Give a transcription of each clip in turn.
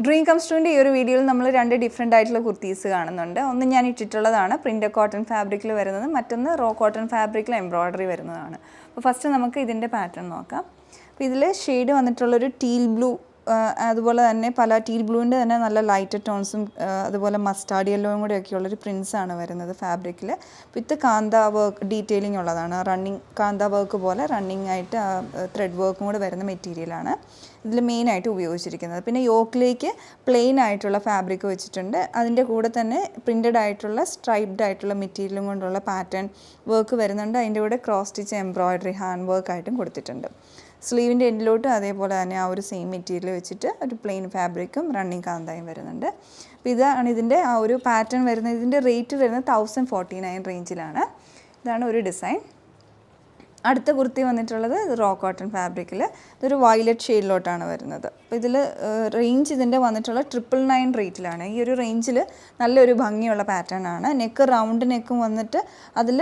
Dream comes ട്രൂവിൻ്റെ ഈ ഒരു വീഡിയോയിൽ നമ്മൾ രണ്ട് ഡിഫറെൻ്റ് ആയിട്ടുള്ള കുർത്തീസ് കാണുന്നുണ്ട്. ഒന്ന് ഞാൻ ഇട്ടിട്ടുള്ളതാണ് പ്രിൻ്റ് കോട്ടൺ ഫാബ്രിക്കിൽ വരുന്നത്, മറ്റൊന്ന് റോ കോട്ടൺ ഫാബ്രിക്കിൽ എംബ്രോയ്ഡറി വരുന്നതാണ്. അപ്പോൾ ഫസ്റ്റ് നമുക്ക് ഇതിൻ്റെ പാറ്റേൺ നോക്കാം. അപ്പോൾ ഇതിൽ ഷെയ്ഡ് വന്നിട്ടുള്ളൊരു ടീൽ ബ്ലൂ, അതുപോലെ തന്നെ പല ടീൽ ബ്ലൂവിൻ്റെ തന്നെ നല്ല ലൈറ്റ് ടോൺസും അതുപോലെ മസ്റ്റാർഡ് യെല്ലോയും കൂടെ ഒക്കെയുള്ളൊരു പ്രിൻസാണ് വരുന്നത് ഫാബ്രിക്കിൽ. വിത്ത് കാന്ത വർക്ക് ഡീറ്റെയിലിംഗ് ഉള്ളതാണ്. റണ്ണിങ് കാന്ത വർക്ക് പോലെ റണ്ണിങ് ആയിട്ട് ത്രെഡ് വർക്കും കൂടെ വരുന്ന മെറ്റീരിയലാണ് ഇതിൽ മെയിനായിട്ട് ഉപയോഗിച്ചിരിക്കുന്നത്. പിന്നെ യോക്കിലേക്ക് പ്ലെയിൻ ആയിട്ടുള്ള ഫാബ്രിക് വെച്ചിട്ടുണ്ട്. അതിൻ്റെ കൂടെ തന്നെ പ്രിൻറ്റഡ് ആയിട്ടുള്ള സ്ട്രൈപ്ഡ് ആയിട്ടുള്ള മെറ്റീരിയലും കൊണ്ടുള്ള പാറ്റേൺ വർക്ക് വരുന്നുണ്ട്. അതിൻ്റെ കൂടെ ക്രോസ് സ്റ്റിച്ച് എംബ്രോയ്ഡറി ഹാൻഡ് വർക്കായിട്ടും കൊടുത്തിട്ടുണ്ട്. സ്ലീവിൻ്റെ എൻഡിലോട്ടും അതേപോലെ തന്നെ ആ ഒരു സെയിം മെറ്റീരിയൽ വെച്ചിട്ട് ഒരു പ്ലെയിൻ ഫാബ്രിക്കും റണ്ണിങ് കാന്തായും വരുന്നുണ്ട്. അപ്പോൾ ഇതാണ് ഇതിൻ്റെ ആ ഒരു പാറ്റേൺ വരുന്നത്. ഇതിൻ്റെ റേറ്റ് വരുന്നത് 1049 റേഞ്ചിലാണ്. ഇതാണ് ഒരു ഡിസൈൻ. അടുത്ത കുർത്തി വന്നിട്ടുള്ളത് റോ കോട്ടൺ ഫാബ്രിക്കിൽ ഇതൊരു വയലറ്റ് ഷെയ്ഡിലോട്ടാണ് വരുന്നത്. അപ്പോൾ ഇതിൽ റേഞ്ച് ഇതിൻ്റെ വന്നിട്ടുള്ള 999 റേറ്റിലാണ്. ഈ ഒരു റേഞ്ചിൽ നല്ലൊരു ഭംഗിയുള്ള പാറ്റേൺ ആണ്. നെക്ക് റൗണ്ട് നെക്കും വന്നിട്ട് അതിൽ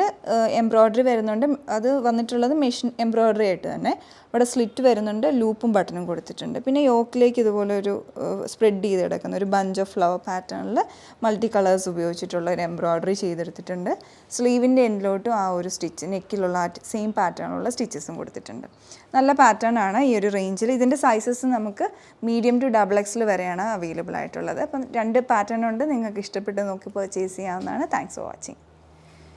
എംബ്രോയ്ഡറി വരുന്നുണ്ട്. അത് വന്നിട്ടുള്ളത് മെഷീൻ എംബ്രോയ്ഡറി ആയിട്ട് തന്നെ. ഇവിടെ സ്ലിറ്റ് വരുന്നുണ്ട്, ലൂപ്പും ബട്ടണും കൊടുത്തിട്ടുണ്ട്. പിന്നെ യോക്കിലേക്ക് ഇതുപോലെ ഒരു സ്പ്രെഡ് ചെയ്ത് കിടക്കുന്ന ഒരു ബഞ്ച് ഓഫ് ഫ്ലവർ പാറ്റേണിൽ മൾട്ടി കളേഴ്സ് ഉപയോഗിച്ചിട്ടുള്ള ഒരു എംബ്രോയ്ഡറി ചെയ്തെടുത്തിട്ടുണ്ട്. സ്ലീവിൻ്റെ എൻഡിലോട്ടും ആ ഒരു സ്റ്റിച്ച് നെക്കിലുള്ള ആ സെയിം പാറ്റേണുള്ള സ്റ്റിച്ചസും കൊടുത്തിട്ടുണ്ട്. നല്ല പാറ്റേൺ ആണ് ഈ ഒരു റേഞ്ചിൽ. ഇതിൻ്റെ സൈസസ് നമുക്ക് മീഡിയം ടു XXL വരെയാണ് അവൈലബിൾ ആയിട്ടുള്ളത്. അപ്പം രണ്ട് പാറ്റേൺ ഉണ്ട്. നിങ്ങൾക്ക് ഇഷ്ടപ്പെട്ട് നോക്കി പർച്ചേസ് ചെയ്യാവുന്നതാണ്. Thanks for watching.